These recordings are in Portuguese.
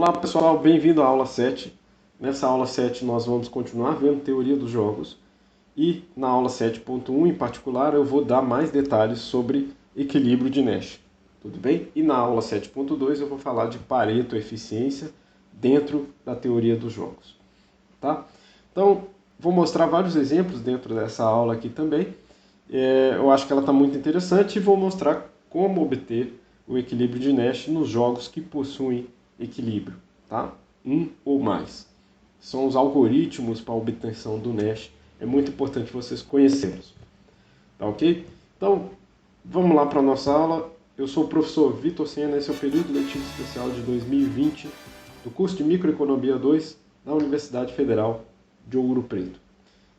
Olá pessoal, bem-vindo à aula 7. Nessa aula 7 nós vamos continuar vendo teoria dos jogos e na aula 7.1 em particular eu vou dar mais detalhes sobre equilíbrio de Nash, tudo bem? E na aula 7.2 eu vou falar de Pareto, eficiência dentro da teoria dos jogos, tá? Então vou mostrar vários exemplos dentro dessa aula aqui também. Eu acho que ela está muito interessante e vou mostrar como obter o equilíbrio de Nash nos jogos que possuem equilíbrio, tá? Um ou mais. São os algoritmos para a obtenção do Nash. É muito importante vocês conhecê-los. Tá ok? Então, vamos lá para a nossa aula. Eu sou o professor Vitor Sena, esse é o período letivo especial de 2020 do curso de Microeconomia 2 da Universidade Federal de Ouro Preto.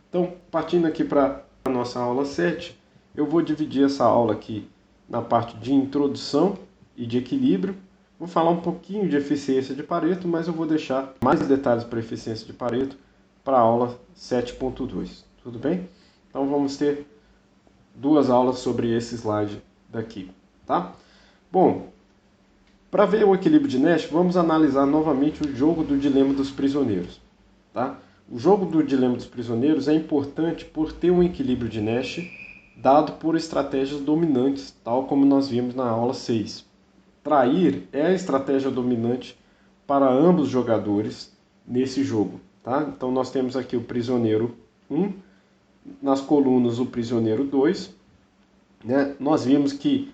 Então, partindo aqui para a nossa aula 7, eu vou dividir essa aula aqui na parte de introdução e de equilíbrio. Vou falar um pouquinho de eficiência de Pareto, mas eu vou deixar mais detalhes para eficiência de Pareto para a aula 7.2. Tudo bem? Então vamos ter duas aulas sobre esse slide daqui, tá? Bom, para ver o equilíbrio de Nash, vamos analisar novamente o jogo do dilema dos prisioneiros, tá? O jogo do dilema dos prisioneiros é importante por ter um equilíbrio de Nash dado por estratégias dominantes, tal como nós vimos na aula 6. Trair é a estratégia dominante para ambos os jogadores nesse jogo, tá? Então nós temos aqui o prisioneiro 1, nas colunas o prisioneiro 2, né? Nós vimos que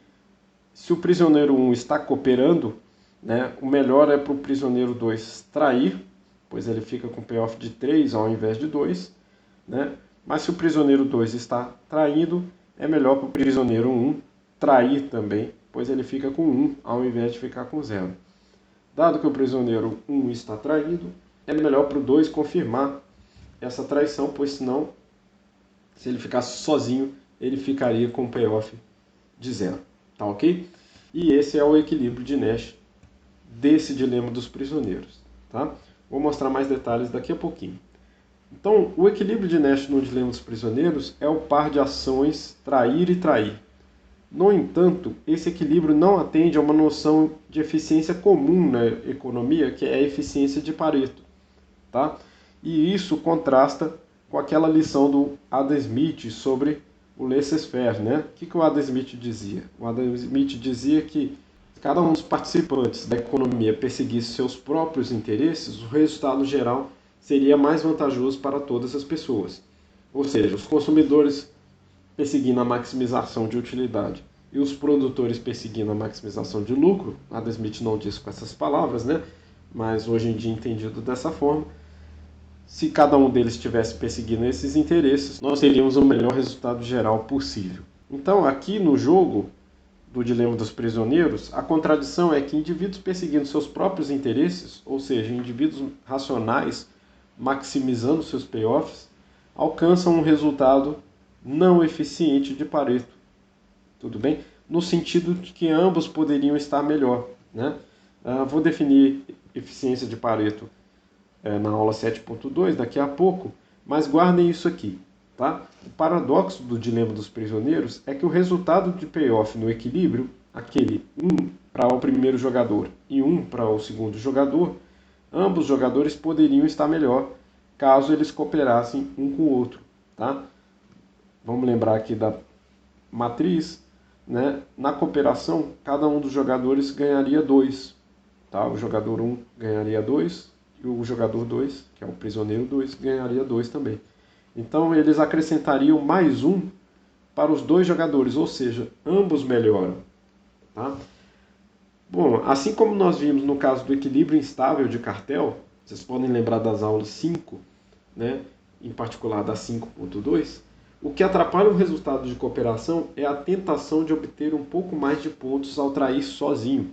se o prisioneiro 1 está cooperando, né, o melhor é para o prisioneiro 2 trair, pois ele fica com payoff de 3 ao invés de 2, né? Mas se o prisioneiro 2 está traindo, é melhor para o prisioneiro 1 trair também, pois ele fica com 1 ao invés de ficar com 0. Dado que o prisioneiro 1 está traído, é melhor para o 2 confirmar essa traição, pois senão, se ele ficasse sozinho, ele ficaria com payoff de 0. Tá ok? E esse é o equilíbrio de Nash desse dilema dos prisioneiros. Tá? Vou mostrar mais detalhes daqui a pouquinho. Então, o equilíbrio de Nash no dilema dos prisioneiros é o par de ações trair e trair. No entanto, esse equilíbrio não atende a uma noção de eficiência comum na economia, que é a eficiência de Pareto. Tá? E isso contrasta com aquela lição do Adam Smith sobre o laissez-faire, né? O que o Adam Smith dizia? O Adam Smith dizia que se cada um dos participantes da economia perseguisse seus próprios interesses, o resultado geral seria mais vantajoso para todas as pessoas. Ou seja, os consumidores perseguindo a maximização de utilidade e os produtores perseguindo a maximização de lucro. Adam Smith não disse com essas palavras, né? Mas hoje em dia entendido dessa forma. Se cada um deles estivesse perseguindo esses interesses, nós teríamos o melhor resultado geral possível. Então, aqui no jogo do dilema dos prisioneiros, a contradição é que indivíduos perseguindo seus próprios interesses, ou seja, indivíduos racionais maximizando seus payoffs, alcançam um resultado não eficiente de Pareto. Tudo bem? No sentido de que ambos poderiam estar melhor, né? Vou definir eficiência de Pareto na aula 7.2 daqui a pouco, mas guardem isso aqui. Tá? O paradoxo do dilema dos prisioneiros é que o resultado de payoff no equilíbrio, aquele 1 para o primeiro jogador e 1 para o segundo jogador, ambos jogadores poderiam estar melhor caso eles cooperassem um com o outro. Tá? Vamos lembrar aqui da matriz, né? Na cooperação, cada um dos jogadores ganharia 2. Tá? O jogador 1 ganharia 2 e o jogador 2, que é o prisioneiro 2, ganharia 2 também. Então eles acrescentariam mais 1 para os dois jogadores, ou seja, ambos melhoram. Tá? Bom, assim como nós vimos no caso do equilíbrio instável de cartel, vocês podem lembrar das aulas 5, né? Em particular da 5.2, o que atrapalha o resultado de cooperação é a tentação de obter um pouco mais de pontos ao trair sozinho.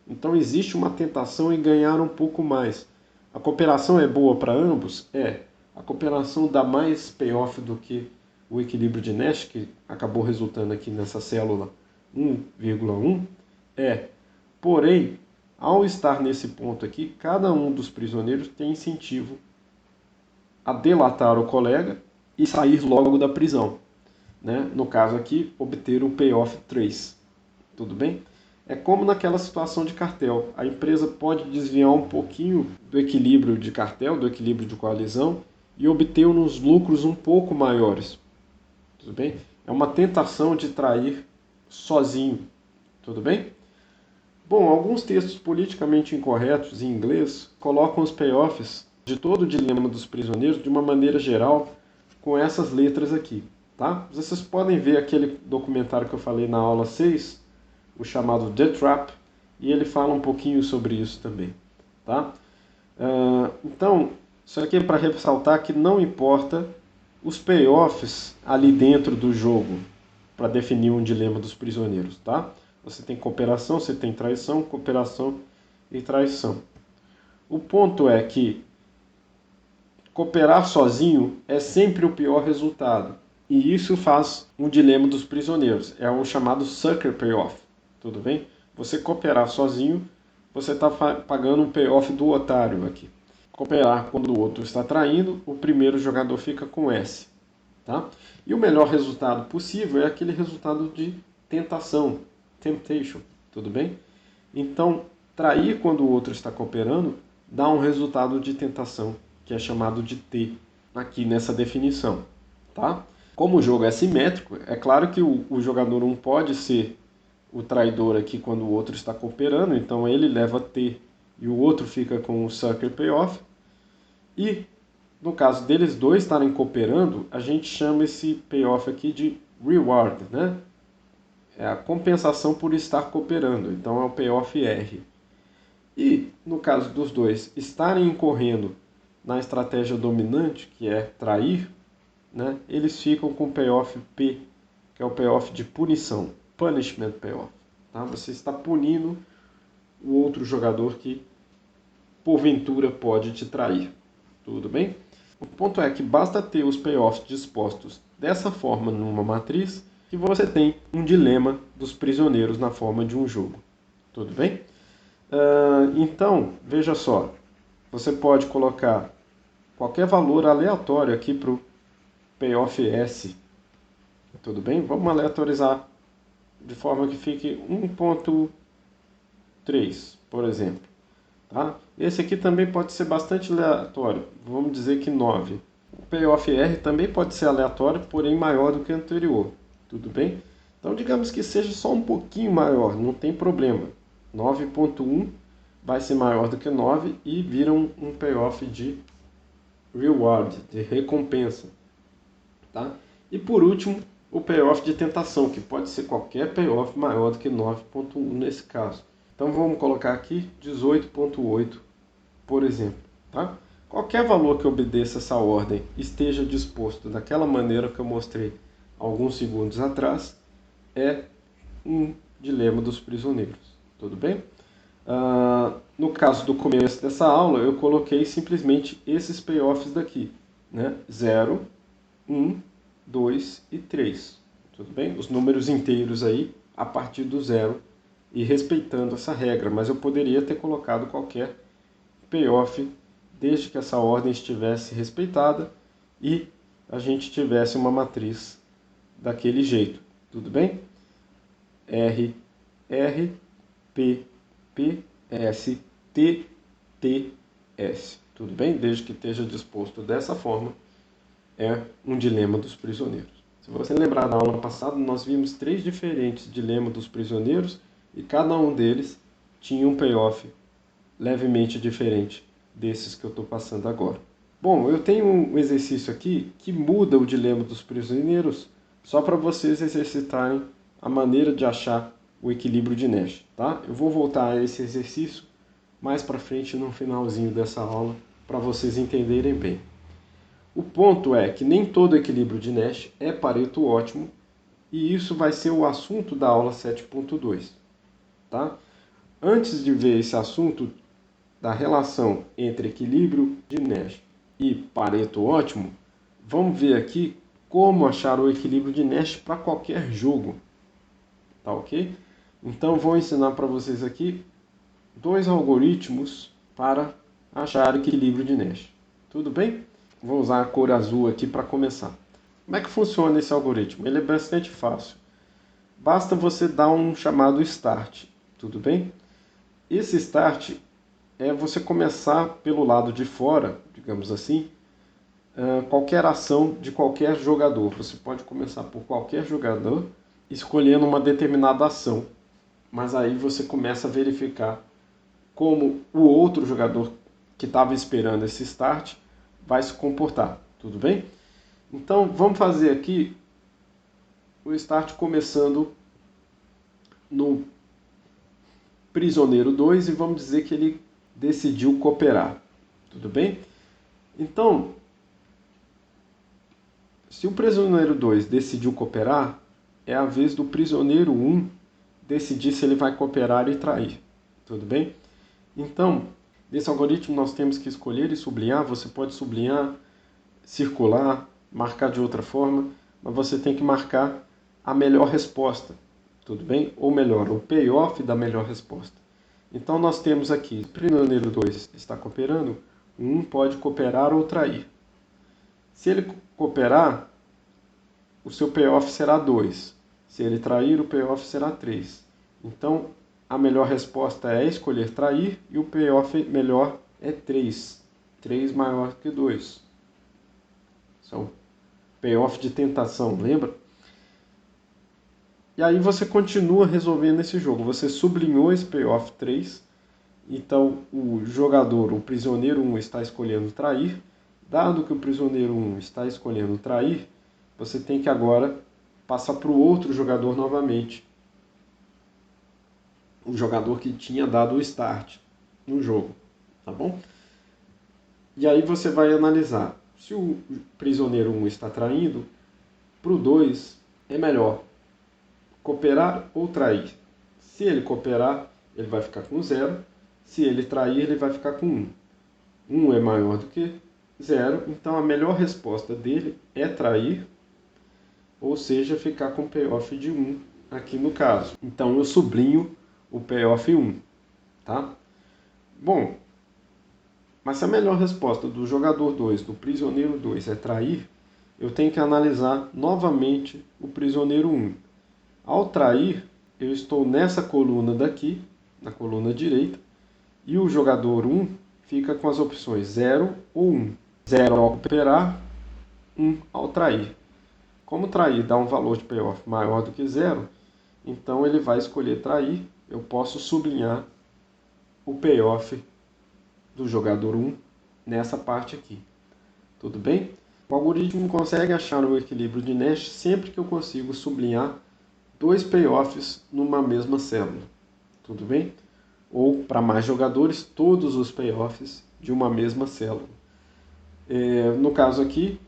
Então existe uma tentação em ganhar um pouco mais. A cooperação é boa para ambos? É. A cooperação dá mais payoff do que o equilíbrio de Nash, que acabou resultando aqui nessa célula 1,1? É. Porém, ao estar nesse ponto aqui, cada um dos prisioneiros tem incentivo a delatar o colega e sair logo da prisão. Né? No caso aqui, obter um payoff 3. Tudo bem? É como naquela situação de cartel. A empresa pode desviar um pouquinho do equilíbrio de cartel, do equilíbrio de coalizão, e obter uns lucros um pouco maiores. Tudo bem? É uma tentação de trair sozinho. Tudo bem? Bom, alguns textos politicamente incorretos em inglês colocam os payoffs de todo o dilema dos prisioneiros de uma maneira geral com essas letras aqui, tá? Vocês podem ver aquele documentário que eu falei na aula 6, o chamado The Trap, e ele fala um pouquinho sobre isso também, tá? Então, isso aqui é para ressaltar que não importa os payoffs ali dentro do jogo para definir um dilema dos prisioneiros, tá? Você tem cooperação, você tem traição, cooperação e traição. O ponto é que cooperar sozinho é sempre o pior resultado. E isso faz um dilema dos prisioneiros. É o chamado sucker payoff. Tudo bem? Você cooperar sozinho, você está pagando um payoff do otário aqui. Cooperar quando o outro está traindo, o primeiro jogador fica com S. Tá? E o melhor resultado possível é aquele resultado de tentação, temptation, tudo bem? Então, trair quando o outro está cooperando dá um resultado de tentação, que é chamado de T, aqui nessa definição, tá? Como o jogo é simétrico, é claro que o jogador 1 pode ser o traidor aqui quando o outro está cooperando, então ele leva T e o outro fica com o sucker payoff. E no caso deles dois estarem cooperando, a gente chama esse payoff aqui de reward, né? É a compensação por estar cooperando, então é o payoff R. E no caso dos dois estarem incorrendo na estratégia dominante, que é trair, né? Eles ficam com o payoff P, que é o payoff de punição, punishment payoff. Tá? Você está punindo o outro jogador que porventura pode te trair. Tudo bem? O ponto é que basta ter os payoffs dispostos dessa forma numa matriz que você tem um dilema dos prisioneiros na forma de um jogo. Tudo bem? Então, veja só. Você pode colocar qualquer valor aleatório aqui para o payoff S. Tudo bem? Vamos aleatorizar de forma que fique 1.3, por exemplo. Tá? Esse aqui também pode ser bastante aleatório, vamos dizer que 9. O payoff R também pode ser aleatório, porém maior do que o anterior. Tudo bem? Então digamos que seja só um pouquinho maior, não tem problema. 9.1 vai ser maior do que 9 e vira um payoff de reward, de recompensa. Tá? E por último, o payoff de tentação, que pode ser qualquer payoff maior do que 9.1 nesse caso. Então vamos colocar aqui 18.8, por exemplo. Tá? Qualquer valor que obedeça essa ordem esteja disposto daquela maneira que eu mostrei alguns segundos atrás, é um dilema dos prisioneiros. Tudo bem? No caso do começo dessa aula, eu coloquei simplesmente esses payoffs daqui, né? 0, 1, 2 e 3. Tudo bem? Os números inteiros aí a partir do 0 e respeitando essa regra, mas eu poderia ter colocado qualquer payoff desde que essa ordem estivesse respeitada e a gente tivesse uma matriz daquele jeito. Tudo bem? R, R, P, P, S, T, T, S. Tudo bem? Desde que esteja disposto dessa forma, é um dilema dos prisioneiros. Se você lembrar da aula passada, nós vimos 3 diferentes dilemas dos prisioneiros e cada um deles tinha um payoff levemente diferente desses que eu estou passando agora. Bom, eu tenho um exercício aqui que muda o dilema dos prisioneiros só para vocês exercitarem a maneira de achar o equilíbrio de Nash. Tá? Eu vou voltar a esse exercício mais para frente no finalzinho dessa aula para vocês entenderem bem. O ponto é que nem todo equilíbrio de Nash é Pareto ótimo e isso vai ser o assunto da aula 7.2. Tá? Antes de ver esse assunto da relação entre equilíbrio de Nash e Pareto ótimo, vamos ver aqui como achar o equilíbrio de Nash para qualquer jogo. Tá ok? Então vou ensinar para vocês aqui 2 algoritmos para achar o equilíbrio de Nash. Tudo bem? Vou usar a cor azul aqui para começar. Como é que funciona esse algoritmo? Ele é bastante fácil. Basta você dar um chamado start. tudo bem? Esse start é você começar pelo lado de fora, digamos assim, qualquer ação de qualquer jogador. Você pode começar por qualquer jogador, escolhendo uma determinada ação. Mas aí você começa a verificar como o outro jogador que estava esperando esse start vai se comportar, tudo bem? Então vamos fazer aqui o start começando no prisioneiro 2 e vamos dizer que ele decidiu cooperar, tudo bem? Então, se o prisioneiro 2 decidiu cooperar, é a vez do prisioneiro 1 decidir se ele vai cooperar e trair, tudo bem? Então, nesse algoritmo nós temos que escolher e sublinhar. Você pode sublinhar, circular, marcar de outra forma, mas você tem que marcar a melhor resposta, tudo bem? Ou melhor, o payoff da melhor resposta. Então nós temos aqui, se o prisioneiro 2 está cooperando, o 1 pode cooperar ou trair. Se ele cooperar, o seu payoff será 2. Se ele trair, o payoff será 3. Então, a melhor resposta é escolher trair e o payoff melhor é 3. 3 maior que 2. São payoff de tentação, lembra? E aí você continua resolvendo esse jogo. Você sublinhou esse payoff 3. Então o jogador, o prisioneiro 1 está escolhendo trair. Dado que o prisioneiro 1 está escolhendo trair, você tem que agora passar para o outro jogador novamente. O jogador que tinha dado o start no jogo, tá bom? E aí você vai analisar. Se o prisioneiro 1 está traindo, para o 2 é melhor cooperar ou trair. Se ele cooperar, ele vai ficar com 0. Se ele trair, ele vai ficar com 1. 1 é maior do que 0, então a melhor resposta dele é trair, ou seja, ficar com payoff de 1 aqui no caso. Então eu sublinho o payoff 1, tá? Bom, mas se a melhor resposta do jogador 2, do prisioneiro 2, é trair, eu tenho que analisar novamente o prisioneiro 1. Ao trair, eu estou nessa coluna daqui, na coluna direita, e o jogador 1 fica com as opções 0 ou 1. 0 ao cooperar, 1 ao trair. Como trair dá um valor de payoff maior do que 0, então ele vai escolher trair. Eu posso sublinhar o payoff do jogador 1 nessa parte aqui. Tudo bem? O algoritmo consegue achar o equilíbrio de Nash sempre que eu consigo sublinhar 2 payoffs numa mesma célula. Tudo bem? Ou, para mais jogadores, todos os payoffs de uma mesma célula. No caso aqui,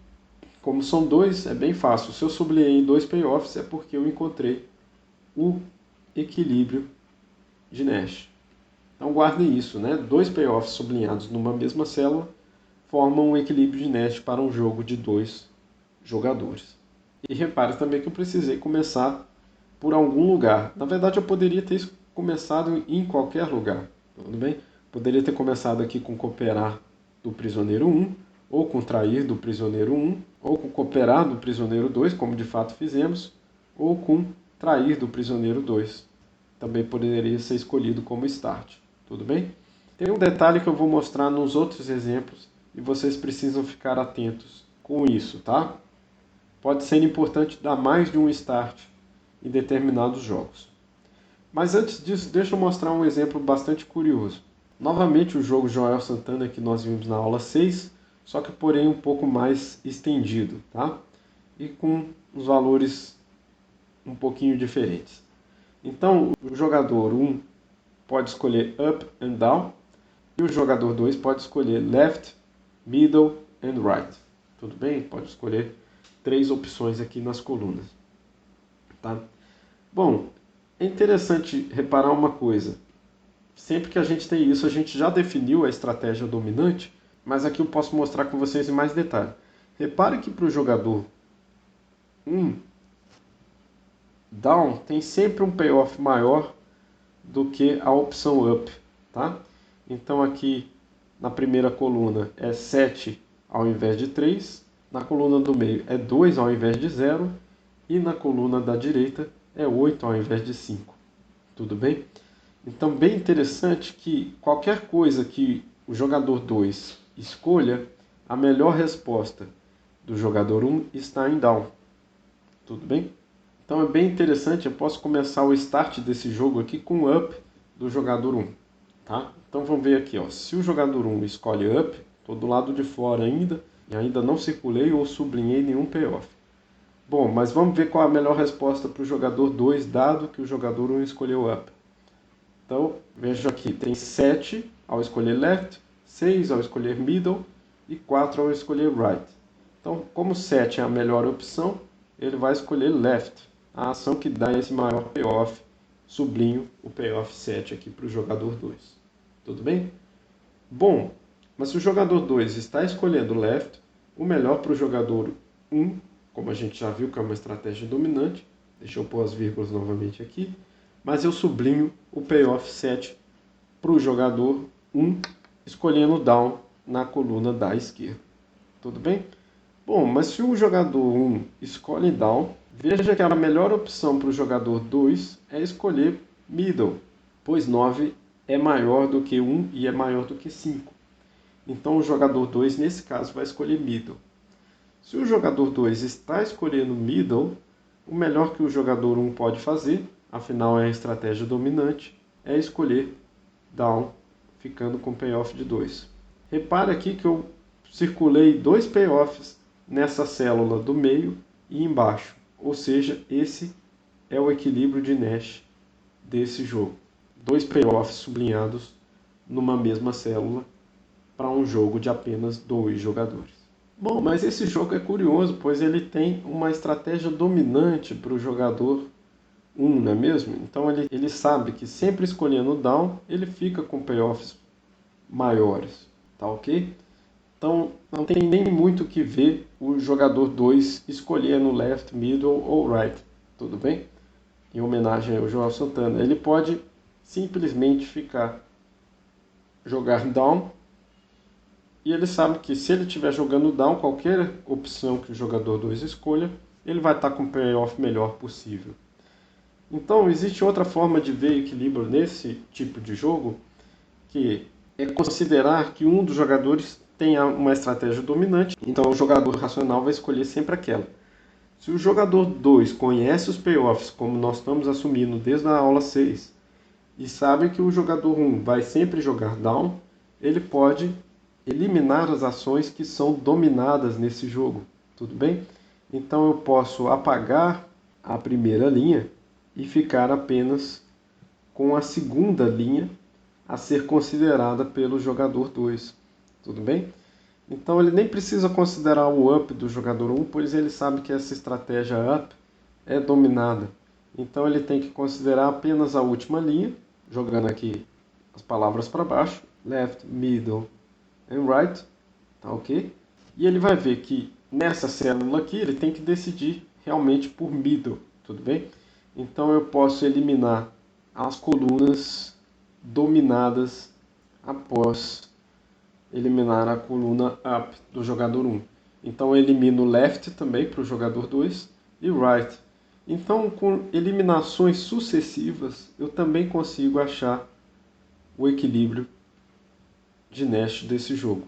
como são 2, é bem fácil. Se eu sublinhei 2 payoffs, é porque eu encontrei o equilíbrio de Nash. Então guardem isso, né? 2 payoffs sublinhados numa mesma célula formam um equilíbrio de Nash para um jogo de 2 jogadores. E repare também que eu precisei começar por algum lugar. Na verdade, eu poderia ter começado em qualquer lugar, tudo bem? Poderia ter começado aqui com cooperar do prisioneiro 1, ou com trair do prisioneiro 1, ou com cooperar do prisioneiro 2, como de fato fizemos, ou com trair do prisioneiro 2. Também poderia ser escolhido como start, tudo bem? Tem um detalhe que eu vou mostrar nos outros exemplos e vocês precisam ficar atentos com isso, tá? Pode ser importante dar mais de um start em determinados jogos. Mas antes disso, deixa eu mostrar um exemplo bastante curioso. Novamente o jogo Joel Santana que nós vimos na aula 6, só que porém um pouco mais estendido, tá? E com os valores um pouquinho diferentes. Então o jogador 1 pode escolher Up and Down e o jogador 2 pode escolher Left, Middle and Right. Tudo bem? Pode escolher 3 opções aqui nas colunas. Tá? Bom, é interessante reparar uma coisa. Sempre que a gente tem isso, a gente já definiu a estratégia dominante, mas aqui eu posso mostrar com vocês em mais detalhe. Repare que para o jogador 1, down tem sempre um payoff maior do que a opção up. Tá? Então aqui na primeira coluna é 7 ao invés de 3, na coluna do meio é 2 ao invés de 0 e na coluna da direita é 8 ao invés de 5. Tudo bem? Então, bem interessante que qualquer coisa que o jogador 2 escolha, a melhor resposta do jogador 1 está em down. Tudo bem? Então é bem interessante, eu posso começar o start desse jogo aqui com o up do jogador 1. Tá? Então vamos ver aqui, ó. Se o jogador 1 escolhe up, estou do lado de fora ainda, e ainda não circulei ou sublinhei nenhum payoff. Bom, mas vamos ver qual a melhor resposta para o jogador 2, dado que o jogador 1 escolheu up. Então, veja aqui, tem 7 ao escolher left, 6 ao escolher middle e 4 ao escolher right. Então, como 7 é a melhor opção, ele vai escolher left, a ação que dá esse maior payoff. Sublinho o payoff 7 aqui para o jogador 2. Tudo bem? Bom, mas se o jogador 2 está escolhendo left, o melhor para o jogador 1, como a gente já viu que é uma estratégia dominante, deixa eu pôr as vírgulas novamente aqui, mas eu sublinho o payoff 7 para o jogador 1, escolhendo down na coluna da esquerda. Tudo bem? Bom, mas se o jogador 1 escolhe down, veja que a melhor opção para o jogador 2 é escolher middle, pois 9 é maior do que 1 e é maior do que 5. Então o jogador 2, nesse caso, vai escolher middle. Se o jogador 2 está escolhendo middle, o melhor que o jogador 1 pode fazer, afinal é a estratégia dominante, é escolher down, ficando com payoff de 2. Repare aqui que eu circulei 2 payoffs nessa célula do meio e embaixo. Ou seja, esse é o equilíbrio de Nash desse jogo. 2 payoffs sublinhados numa mesma célula para um jogo de apenas 2 jogadores. Bom, mas esse jogo é curioso, pois ele tem uma estratégia dominante para o jogador 1, não é mesmo? Então ele sabe que sempre escolhendo down, ele fica com payoffs maiores, tá ok? Então não tem nem muito o que ver o jogador 2 escolhendo left, middle ou right, tudo bem? Em homenagem ao Joel Santana. Ele pode simplesmente jogar down, e ele sabe que se ele estiver jogando down, qualquer opção que o jogador 2 escolha, ele vai estar com o payoff melhor possível. Então existe outra forma de ver equilíbrio nesse tipo de jogo, que é considerar que um dos jogadores tenha uma estratégia dominante, então o jogador racional vai escolher sempre aquela. Se o jogador 2 conhece os payoffs, como nós estamos assumindo desde a aula 6, e sabe que o jogador 1 vai sempre jogar down, ele pode eliminar as ações que são dominadas nesse jogo, tudo bem? Então eu posso apagar a primeira linha e ficar apenas com a segunda linha a ser considerada pelo jogador 2, tudo bem? Então ele nem precisa considerar o up do jogador 1, pois ele sabe que essa estratégia up é dominada. Então ele tem que considerar apenas a última linha, jogando aqui as palavras para baixo, left, middle and right, tá ok? E ele vai ver que nessa célula aqui ele tem que decidir realmente por middle, tudo bem? Então eu posso eliminar as colunas dominadas após eliminar a coluna up do jogador 1. Então eu elimino left também para o jogador 2 e right. Então com eliminações sucessivas eu também consigo achar o equilíbrio de Nash desse jogo.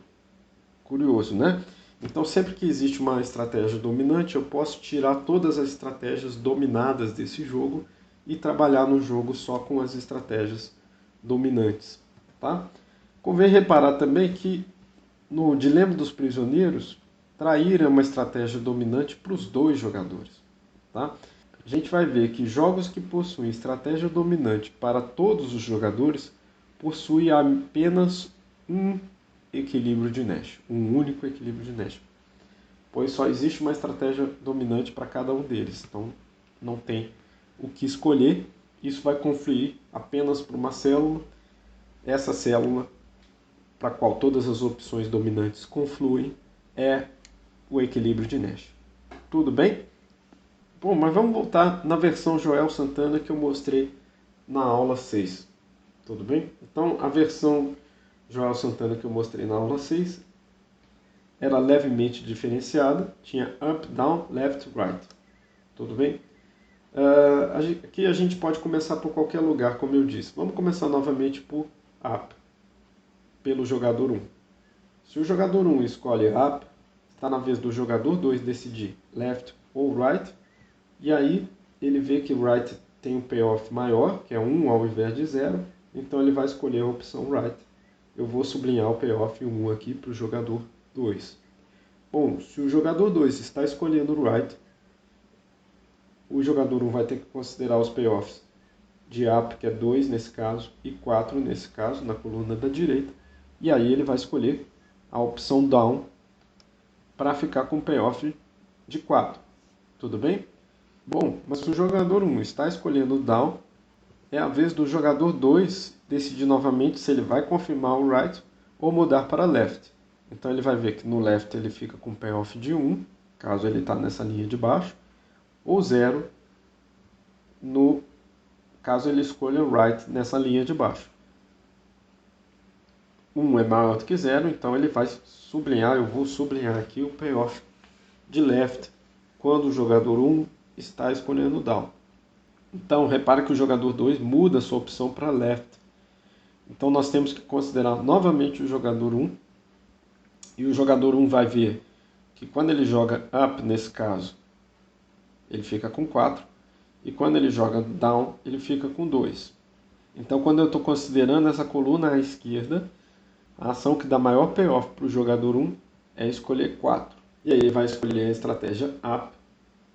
Curioso, né? Então sempre que existe uma estratégia dominante, eu posso tirar todas as estratégias dominadas desse jogo e trabalhar no jogo só com as estratégias dominantes, tá? Convém reparar também que no Dilema dos Prisioneiros, trair é uma estratégia dominante para os 2 jogadores, tá? A gente vai ver que jogos que possuem estratégia dominante para todos os jogadores possuem apenas um equilíbrio de Nash, um único equilíbrio de Nash, pois só existe uma estratégia dominante para cada um deles, então não tem o que escolher, isso vai confluir apenas para uma célula, essa célula para a qual todas as opções dominantes confluem é o equilíbrio de Nash. Tudo bem? Bom, mas vamos voltar na versão Joel Santana que eu mostrei na aula 6. Tudo bem? Então, a versão Joel Santana que eu mostrei na aula 6 era levemente diferenciada, tinha up, down, left, right. Tudo bem? Aqui a gente pode começar por qualquer lugar, como eu disse. Vamos começar novamente por up, pelo jogador 1. Se o jogador 1 escolhe up, está na vez do jogador 2 decidir left ou right, e aí ele vê que right tem um payoff maior, que é 1 ao invés de 0, então ele vai escolher a opção right. Eu vou sublinhar o payoff 1 aqui para o jogador 2. Bom, se o jogador 2 está escolhendo right, o jogador 1 vai ter que considerar os payoffs de up, que é 2 nesse caso, e 4 nesse caso, na coluna da direita, e aí ele vai escolher a opção down para ficar com payoff de 4. Tudo bem? Bom, mas se o jogador 1 está escolhendo down, é a vez do jogador 2 decidir novamente se ele vai confirmar o right ou mudar para left. Então ele vai ver que no left ele fica com payoff de 1, caso ele está nessa linha de baixo, ou 0, no caso ele escolha right nessa linha de baixo. 1 é maior do que 0, então ele vai sublinhar, eu vou sublinhar aqui o payoff de left quando o jogador 1 está escolhendo down. Então, repare que o jogador 2 muda a sua opção para left. Então, nós temos que considerar novamente o jogador 1. E o jogador 1 vai ver que quando ele joga up, nesse caso, ele fica com 4. E quando ele joga down, ele fica com 2. Então, quando eu estou considerando essa coluna à esquerda, a ação que dá maior payoff para o jogador 1 é escolher 4. E aí ele vai escolher a estratégia up.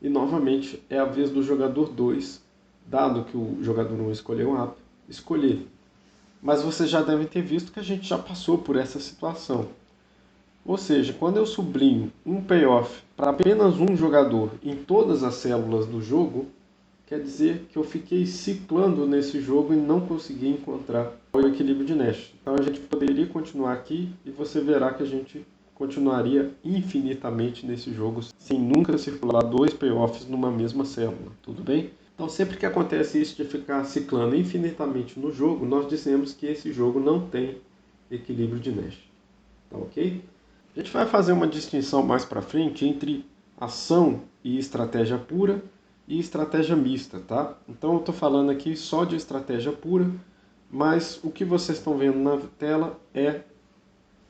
E novamente é a vez do jogador 2, dado que o jogador 1 escolheu up, escolher. Mas vocês já devem ter visto que a gente já passou por essa situação. Ou seja, quando eu sublinho um payoff para apenas um jogador em todas as células do jogo, quer dizer que eu fiquei ciclando nesse jogo e não consegui encontrar o equilíbrio de Nash. Então a gente poderia continuar aqui e você verá que a gente continuaria infinitamente nesse jogo sem nunca circular 2 payoffs numa mesma célula, tudo bem? Então sempre que acontece isso de ficar ciclando infinitamente no jogo, nós dizemos que esse jogo não tem equilíbrio de Nash, tá ok? A gente vai fazer uma distinção mais para frente entre ação e estratégia pura e estratégia mista, tá? Então eu estou falando aqui só de estratégia pura, mas o que vocês estão vendo na tela é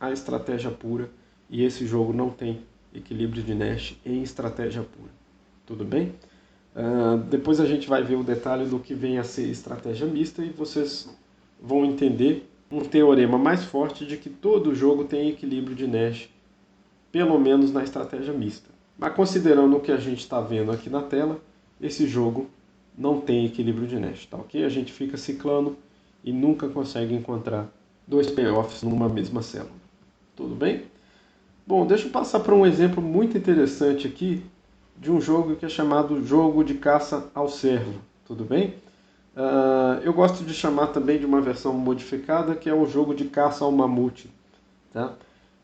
a estratégia pura. E esse jogo não tem equilíbrio de Nash em estratégia pura. Tudo bem? Depois a gente vai ver o detalhe do que vem a ser estratégia mista e vocês vão entender um teorema mais forte de que todo jogo tem equilíbrio de Nash, pelo menos na estratégia mista. Mas considerando o que a gente está vendo aqui na tela, esse jogo não tem equilíbrio de Nash, tá ok? A gente fica ciclando e nunca consegue encontrar 2 payoffs numa mesma célula. Tudo bem? Bom, deixa eu passar para um exemplo muito interessante aqui de um jogo que é chamado jogo de caça ao cervo, tudo bem? Eu gosto de chamar também de uma versão modificada, que é o jogo de caça ao mamute. Tá?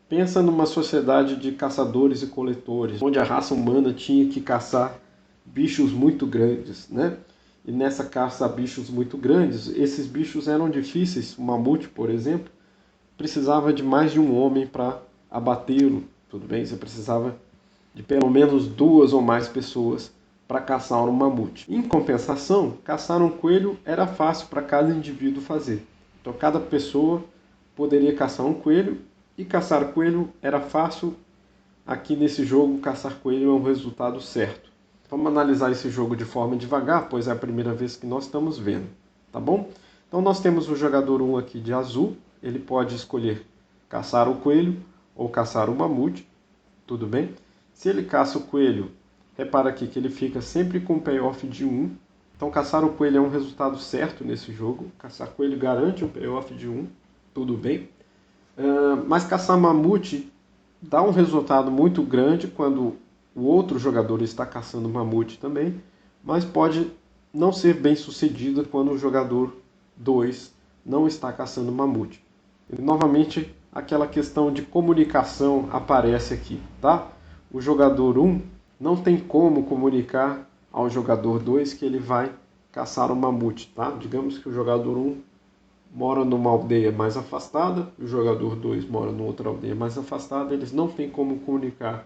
Pensa numa sociedade de caçadores e coletores, onde a raça humana tinha que caçar bichos muito grandes, né? E nessa caça a bichos muito grandes, esses bichos eram difíceis. O mamute, por exemplo, precisava de mais de um homem para abatê-lo, tudo bem? Você precisava de pelo menos 2 ou mais pessoas para caçar um mamute. Em compensação, caçar um coelho era fácil para cada indivíduo fazer. Então cada pessoa poderia caçar um coelho, e caçar coelho era fácil. Aqui nesse jogo, caçar coelho é um resultado certo. Vamos analisar esse jogo de forma devagar, pois é a primeira vez que nós estamos vendo, tá bom? Então nós temos o jogador 1 aqui de azul, ele pode escolher caçar o coelho ou caçar o mamute, tudo bem? Se ele caça o coelho, repara aqui que ele fica sempre com um payoff de 1. Então caçar o coelho é um resultado certo nesse jogo. Caçar coelho garante um payoff de 1, tudo bem? Mas caçar mamute dá um resultado muito grande quando o outro jogador está caçando mamute também, mas pode não ser bem sucedida quando o jogador 2 não está caçando mamute. E, novamente, aquela questão de comunicação aparece aqui, tá? O jogador 1 não tem como comunicar ao jogador 2 que ele vai caçar um mamute, tá? Digamos que o jogador 1 mora numa aldeia mais afastada, o jogador 2 mora numa outra aldeia mais afastada, eles não têm como comunicar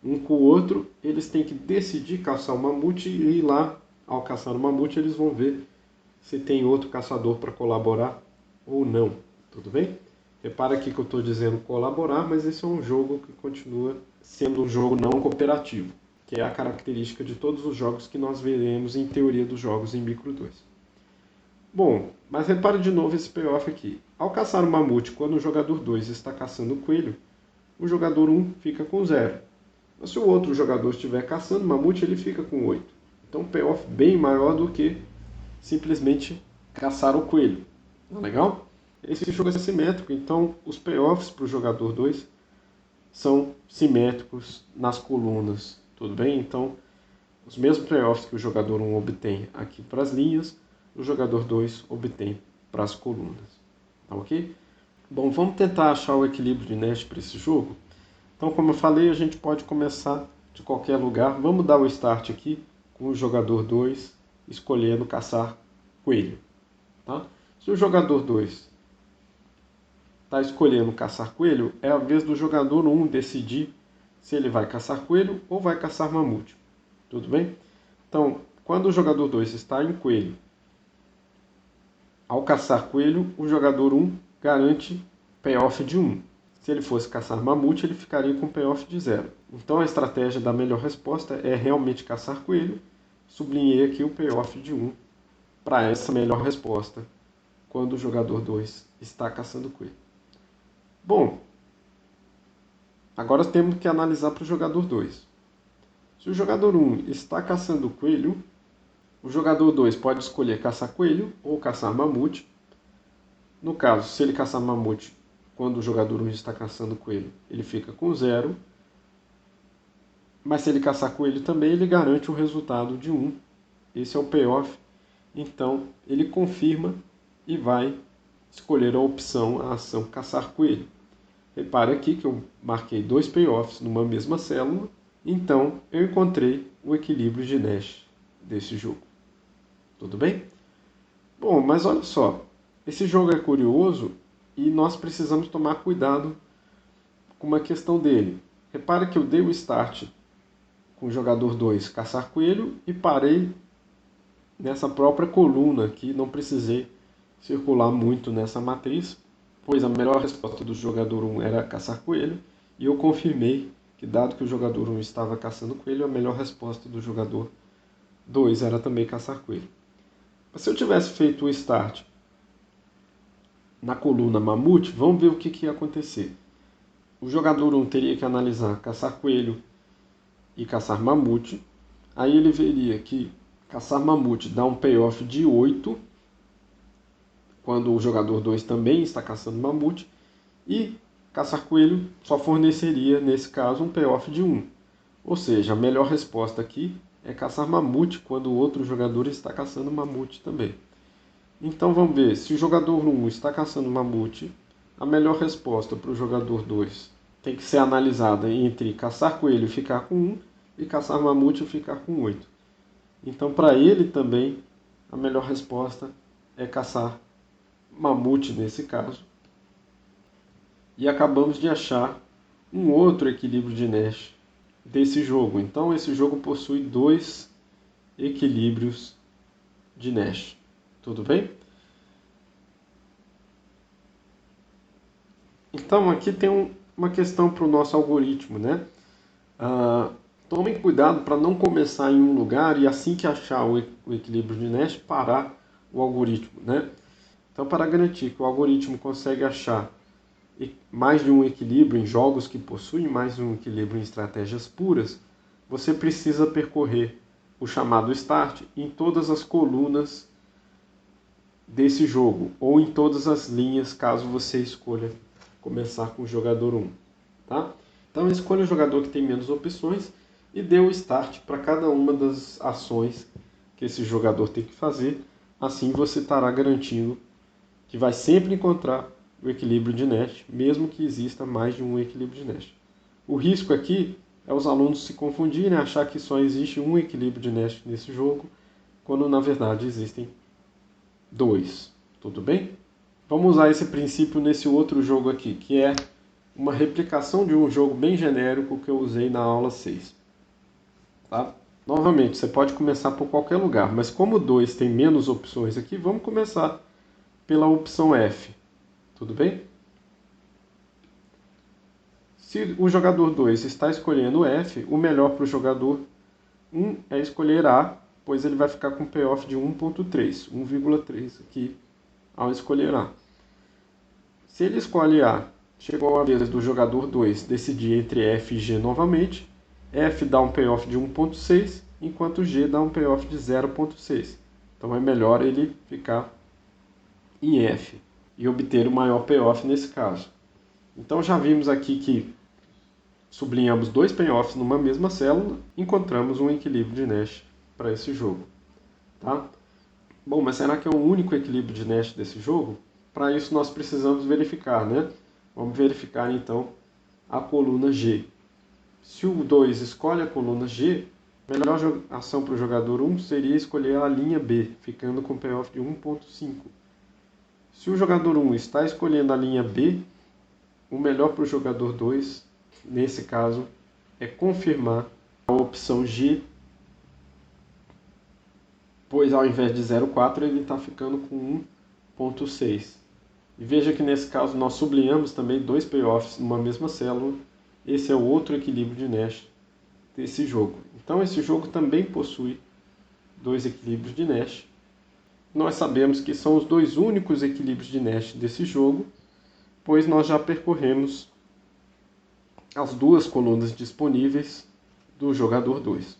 um com o outro, eles têm que decidir caçar o mamute e ir lá ao caçar o mamute, eles vão ver se tem outro caçador para colaborar ou não. Tudo bem? Repara aqui que eu estou dizendo colaborar, mas esse é um jogo que continua sendo um jogo não cooperativo, que é a característica de todos os jogos que nós veremos em teoria dos jogos em Micro 2. Bom, mas repare de novo esse payoff aqui. Ao caçar o mamute, quando o jogador 2 está caçando o coelho, o jogador 1 fica com 0. Mas se o outro jogador estiver caçando o mamute, ele fica com 8. Então, payoff bem maior do que simplesmente caçar o coelho. Não é legal? Esse jogo é simétrico, então os payoffs para o jogador 2 são simétricos nas colunas. Tudo bem? Então, os mesmos payoffs que o jogador 1 obtém aqui para as linhas, o jogador 2 obtém para as colunas. Tá ok? Bom, vamos tentar achar o equilíbrio de Nash para esse jogo. Então, como eu falei, a gente pode começar de qualquer lugar. Vamos dar o start aqui com o jogador 2 escolhendo caçar coelho. Tá? Se o jogador 2 está escolhendo caçar coelho, é a vez do jogador 1 decidir se ele vai caçar coelho ou vai caçar mamute. Tudo bem? Então, quando o jogador 2 está em coelho, ao caçar coelho, o jogador 1 garante payoff de 1. Se ele fosse caçar mamute, ele ficaria com payoff de 0. Então a estratégia da melhor resposta é realmente caçar coelho. Sublinhei aqui o payoff de 1 para essa melhor resposta, quando o jogador 2 está caçando coelho. Bom, agora temos que analisar para o jogador 2. Se o jogador 1 está caçando coelho, o jogador 2 pode escolher caçar coelho ou caçar mamute. No caso, se ele caçar mamute, quando o jogador 1 está caçando coelho, ele fica com 0. Mas se ele caçar coelho também, ele garante o resultado de 1. Esse é o payoff. Então, ele confirma e vai escolher a opção, a ação caçar coelho. Repare aqui que eu marquei 2 payoffs numa mesma célula. Então, eu encontrei o equilíbrio de Nash desse jogo. Tudo bem? Bom, mas olha só. Esse jogo é curioso e nós precisamos tomar cuidado com uma questão dele. Repare que eu dei o start com o jogador 2 caçar coelho e parei nessa própria coluna aqui, não precisei circular muito nessa matriz, pois a melhor resposta do jogador 1 era caçar coelho, e eu confirmei que, dado que o jogador 1 estava caçando coelho, a melhor resposta do jogador 2 era também caçar coelho. Mas se eu tivesse feito o start na coluna mamute, vamos ver o que ia acontecer. O jogador 1 teria que analisar caçar coelho e caçar mamute. Aí ele veria que caçar mamute dá um payoff de 8, quando o jogador 2 também está caçando mamute. E caçar coelho só forneceria, nesse caso, um payoff de 1. Ou seja, a melhor resposta aqui é caçar mamute quando o outro jogador está caçando mamute também. Então vamos ver, se o jogador 1 está caçando mamute, a melhor resposta para o jogador 2 tem que ser analisada entre caçar coelho e ficar com 1 e caçar mamute e ficar com 8. Então para ele também a melhor resposta é caçar mamute nesse caso. E acabamos de achar um outro equilíbrio de Nash desse jogo. Então esse jogo possui 2 equilíbrios de Nash. Tudo bem? Então aqui tem uma questão para o nosso algoritmo, né? Tomem cuidado para não começar em um lugar e assim que achar o equilíbrio de Nash, parar o algoritmo, né? Então, para garantir que o algoritmo consegue achar mais de um equilíbrio em jogos que possuem mais de um equilíbrio em estratégias puras, você precisa percorrer o chamado start em todas as colunas desse jogo, ou em todas as linhas, caso você escolha começar com o jogador 1. Tá? Então escolha o jogador que tem menos opções e dê o start para cada uma das ações que esse jogador tem que fazer. Assim você estará garantindo que vai sempre encontrar o equilíbrio de Nash, mesmo que exista mais de um equilíbrio de Nash. O risco aqui é os alunos se confundirem, achar que só existe um equilíbrio de Nash nesse jogo, quando na verdade existem 2. Tudo bem? Vamos usar esse princípio nesse outro jogo aqui, que é uma replicação de um jogo bem genérico que eu usei na aula 6. Tá? Novamente, você pode começar por qualquer lugar, mas como o 2 tem menos opções aqui, vamos começar pela opção F. Tudo bem? Se o jogador 2 está escolhendo F, o melhor para o jogador 1 é escolher A, pois ele vai ficar com payoff de 1.3, 1,3 aqui ao escolher A. Se ele escolhe A, chegou a vez do jogador 2 decidir entre F e G novamente, F dá um payoff de 1.6, enquanto G dá um payoff de 0.6. Então é melhor ele ficar em F e obter o maior payoff nesse caso. Então já vimos aqui que sublinhamos dois payoffs numa mesma célula, encontramos um equilíbrio de Nash para esse jogo. Tá? Bom, mas será que é o único equilíbrio de Nash desse jogo? Para isso nós precisamos verificar, né? Vamos verificar então a coluna G. Se o 2 escolhe a coluna G, a melhor ação para o jogador 1 seria escolher a linha B, ficando com payoff de 1.5. Se o jogador 1 está escolhendo a linha B, o melhor para o jogador 2, nesse caso, é confirmar a opção G, pois ao invés de 0.4 ele está ficando com 1.6. E veja que nesse caso nós sublinhamos também dois payoffs numa mesma célula. Esse é o outro equilíbrio de Nash desse jogo. Então esse jogo também possui dois equilíbrios de Nash. Nós sabemos que são os dois únicos equilíbrios de Nash desse jogo, pois nós já percorremos as duas colunas disponíveis do jogador 2.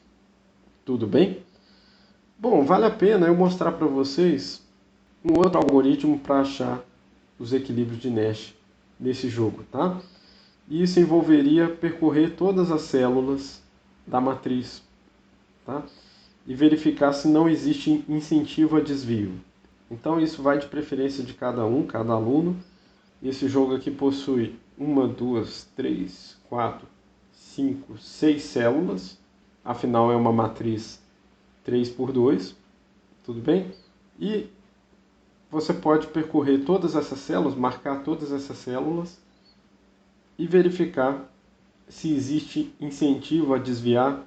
Tudo bem? Bom, vale a pena eu mostrar para vocês um outro algoritmo para achar os equilíbrios de Nash nesse jogo, tá? E isso envolveria percorrer todas as células da matriz, tá? E verificar se não existe incentivo a desvio. Então isso vai de preferência de cada aluno. Esse jogo aqui possui 1, 2, 3, 4, 5, 6 células. Afinal é uma matriz 3×2, tudo bem? E você pode percorrer todas essas células, marcar todas essas células e verificar se existe incentivo a desviar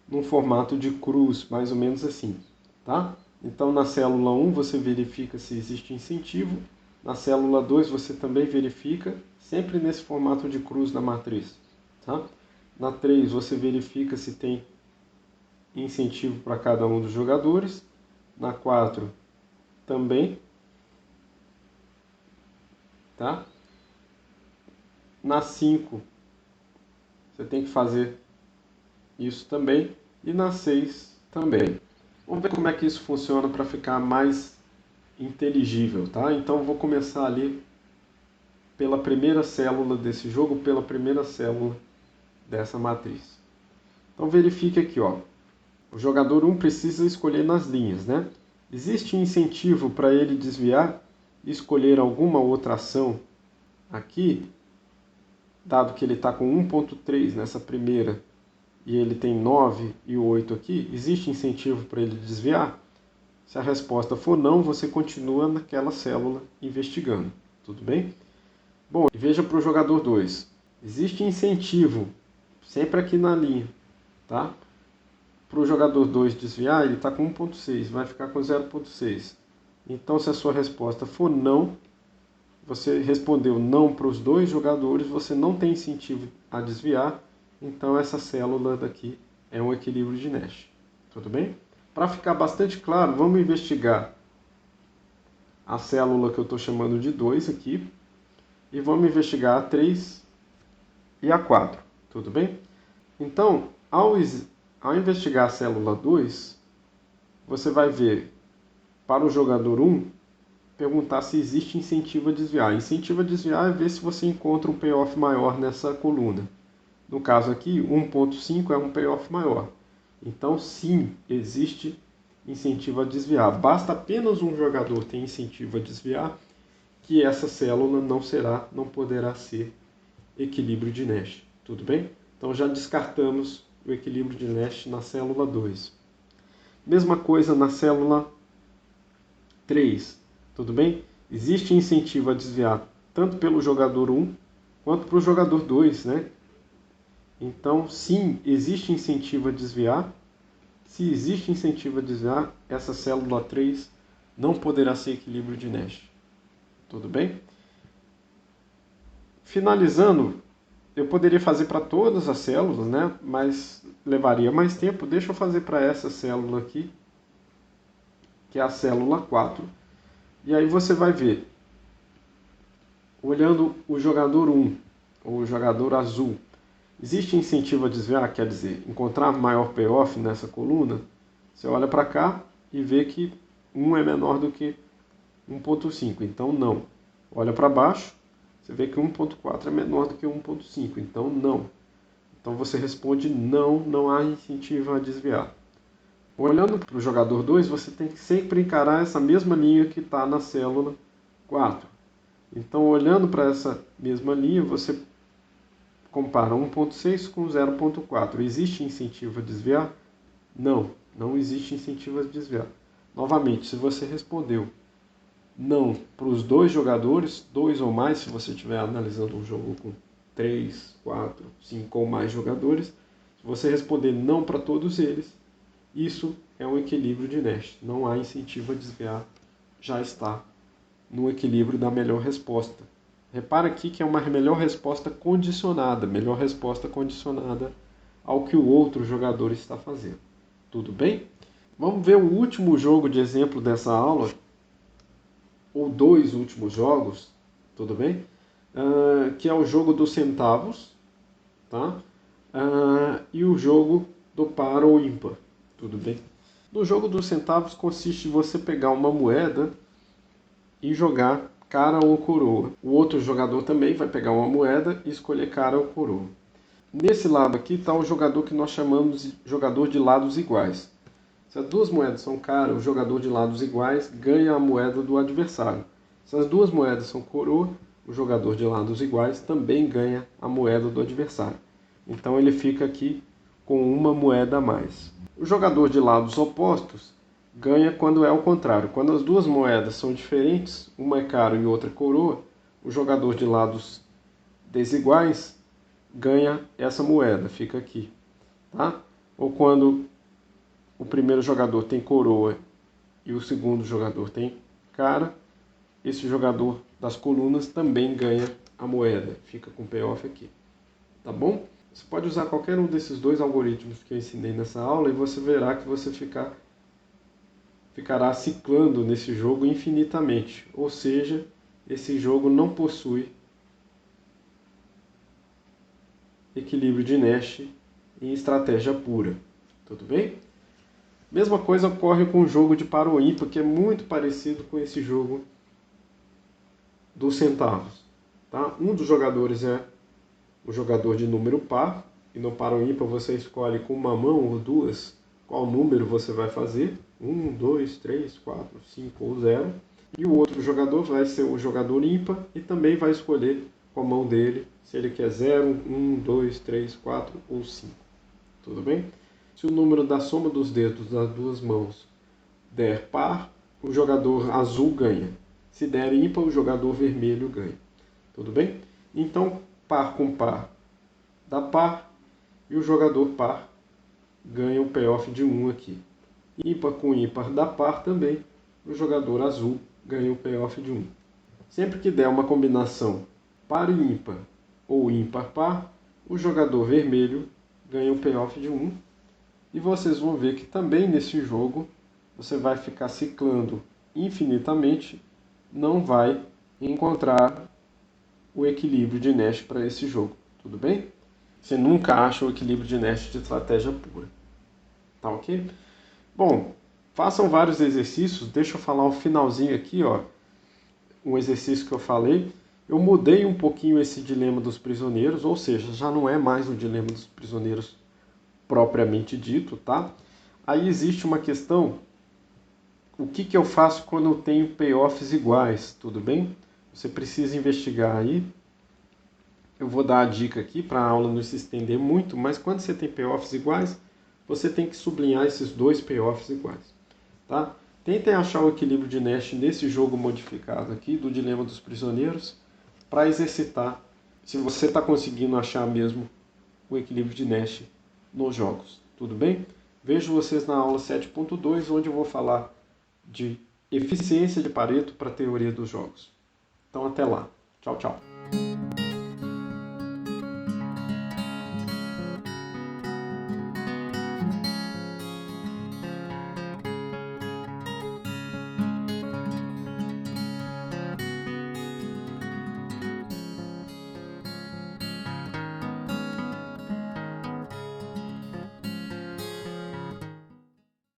num formato de cruz, mais ou menos assim, tá? Então na célula 1 você verifica se existe incentivo, na célula 2 você também verifica, sempre nesse formato de cruz na matriz, tá? Na 3 você verifica se tem incentivo para cada um dos jogadores, na 4 também, tá? Na 5 você tem que fazer isso também, e na 6 também. Vamos ver como é que isso funciona para ficar mais inteligível, tá? Então vou começar ali pela primeira célula desse jogo, pela primeira célula dessa matriz. Então verifique aqui, ó. O jogador 1 precisa escolher nas linhas, né? Existe incentivo para ele desviar e escolher alguma outra ação aqui, dado que ele está com 1.3 nessa primeira e ele tem 9 e 8 aqui, existe incentivo para ele desviar? Se a resposta for não, você continua naquela célula investigando, tudo bem? Bom, e veja para o jogador 2. Existe incentivo, sempre aqui na linha, tá? Para o jogador 2 desviar, ele está com 1.6, vai ficar com 0.6. Então, se a sua resposta for não, você respondeu não para os dois jogadores, você não tem incentivo a desviar, então essa célula daqui é um equilíbrio de Nash. Tudo bem? Para ficar bastante claro, vamos investigar a célula que eu estou chamando de 2 aqui, e vamos investigar a 3 e a 4. Tudo bem? Então, ao investigar a célula 2, você vai ver para o jogador 1, perguntar se existe incentivo a desviar. Incentivo a desviar é ver se você encontra um payoff maior nessa coluna. No caso aqui, 1.5 é um payoff maior. Então, sim, existe incentivo a desviar. Basta apenas um jogador ter incentivo a desviar, que essa célula não poderá ser equilíbrio de Nash. Tudo bem? Então, já descartamos o equilíbrio de Nash na célula 2. Mesma coisa na célula 3. Tudo bem? Existe incentivo a desviar tanto pelo jogador 1 quanto para o jogador 2, né? Então, sim, existe incentivo a desviar, Se existe incentivo a desviar, essa célula 3 não poderá ser equilíbrio de Nash. Tudo bem? Finalizando, eu poderia fazer para todas as células, né? Mas levaria mais tempo. Deixa eu fazer para essa célula aqui, que é a célula 4. E aí você vai ver, olhando o jogador 1, ou o jogador azul, existe incentivo a desviar, quer dizer, encontrar maior payoff nessa coluna? Você olha para cá e vê que 1 é menor do que 1.5, então não. Olha para baixo, você vê que 1.4 é menor do que 1.5, então não. Então você responde não, não há incentivo a desviar. Olhando para o jogador 2, você tem que sempre encarar essa mesma linha que está na célula 4. Então, olhando para essa mesma linha, você compara 1.6 com 0.4. Existe incentivo a desviar? Não, não existe incentivo a desviar. Novamente, se você respondeu não para os dois jogadores, 2 ou mais, se você estiver analisando um jogo com 3, 4, 5 ou mais jogadores, se você responder não para todos eles, isso é um equilíbrio de Nash. Não há incentivo a desviar, já está no equilíbrio da melhor resposta. Repara aqui que é uma melhor resposta condicionada ao que o outro jogador está fazendo. Tudo bem? Vamos ver o último jogo de exemplo dessa aula, ou 2 últimos jogos, tudo bem? Que é o jogo dos centavos, tá? E o jogo do par ou ímpar, tudo bem? No jogo dos centavos consiste em você pegar uma moeda e jogar cara ou coroa. O outro jogador também vai pegar uma moeda e escolher cara ou coroa. Nesse lado aqui está o jogador que nós chamamos de jogador de lados iguais. Se as duas moedas são cara, o jogador de lados iguais ganha a moeda do adversário. Se as duas moedas são coroa, o jogador de lados iguais também ganha a moeda do adversário. Então ele fica aqui com uma moeda a mais. O jogador de lados opostos ganha quando é o contrário. Quando as duas moedas são diferentes, uma é cara e outra é coroa, o jogador de lados desiguais ganha essa moeda, fica aqui. Tá? Ou quando o primeiro jogador tem coroa e o segundo jogador tem cara, esse jogador das colunas também ganha a moeda, fica com payoff aqui. Tá bom? Você pode usar qualquer um desses dois algoritmos que eu ensinei nessa aula e você verá que você ficará ciclando nesse jogo infinitamente. Ou seja, esse jogo não possui equilíbrio de Nash em estratégia pura. Tudo bem? Mesma coisa ocorre com o jogo de par ou ímpar, que é muito parecido com esse jogo dos centavos. Tá? Um dos jogadores é o jogador de número par, e no par ou ímpar você escolhe com uma mão ou duas qual número você vai fazer, 1, 2, 3, 4, 5 ou 0, e o outro jogador vai ser o jogador ímpar e também vai escolher com a mão dele se ele quer 0, 1, 2, 3, 4 ou 5. Tudo bem? Se o número da soma dos dedos das duas mãos der par, o jogador azul ganha. Se der ímpar, o jogador vermelho ganha. Tudo bem? Então, par com par dá par e o jogador par ganha o payoff de 1 aqui. Ímpar com ímpar dá par também, o jogador azul ganha o payoff de 1. Sempre que der uma combinação par e ímpar ou ímpar par, o jogador vermelho ganha o payoff de 1. E vocês vão ver que também nesse jogo você vai ficar ciclando infinitamente, não vai encontrar o equilíbrio de Nash para esse jogo. Tudo bem? Você nunca acha o equilíbrio de Nash de estratégia pura. Tá ok? Bom, façam vários exercícios. Deixa eu falar o finalzinho aqui, ó. Um exercício que eu falei. Eu mudei um pouquinho esse dilema dos prisioneiros, ou seja, já não é mais o dilema dos prisioneiros propriamente dito, tá? Aí existe uma questão, o que eu faço quando eu tenho payoffs iguais, tudo bem? Você precisa investigar aí. Eu vou dar a dica aqui para a aula não se estender muito, mas quando você tem payoffs iguais, você tem que sublinhar esses dois payoffs iguais, tá? Tentem achar o equilíbrio de Nash nesse jogo modificado aqui, do dilema dos prisioneiros, para exercitar se você está conseguindo achar mesmo o equilíbrio de Nash nos jogos. Tudo bem? Vejo vocês na aula 7.2, onde eu vou falar de eficiência de Pareto para a teoria dos jogos. Então até lá. Tchau, tchau.